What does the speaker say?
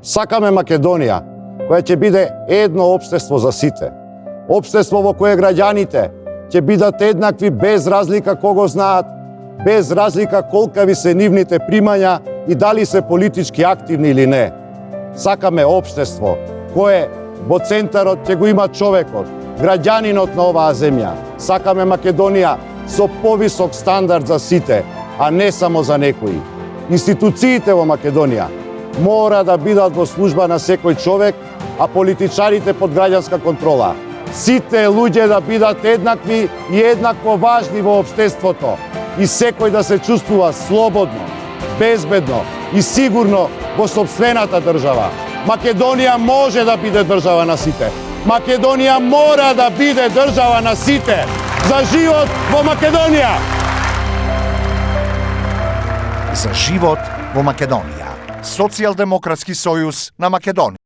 Сакаме Македонија, која ќе биде едно општество за сите. Општество во кое граѓаните ќе бидат еднакви без разлика кого знаат, без разлика колкави се нивните примања и дали се политички активни или не. Сакаме општество кое во центарот ќе го има човекот, граѓанинот на оваа земја. Сакаме Македонија со повисок стандард за сите, а не само за некои. Институциите во Македонија мора да бидат во служба на секој човек, а политичарите под граѓанска контрола. Сите луѓе да бидат еднакви и еднакво важни во општеството и секој да се чувствува слободно, безбедно и сигурно во сопствената држава. Македонија може да биде држава на сите. Македонија мора да биде држава на сите. За живот во Македонија! За живот во Македонија. Социјалдемократски сојуз на Македонија.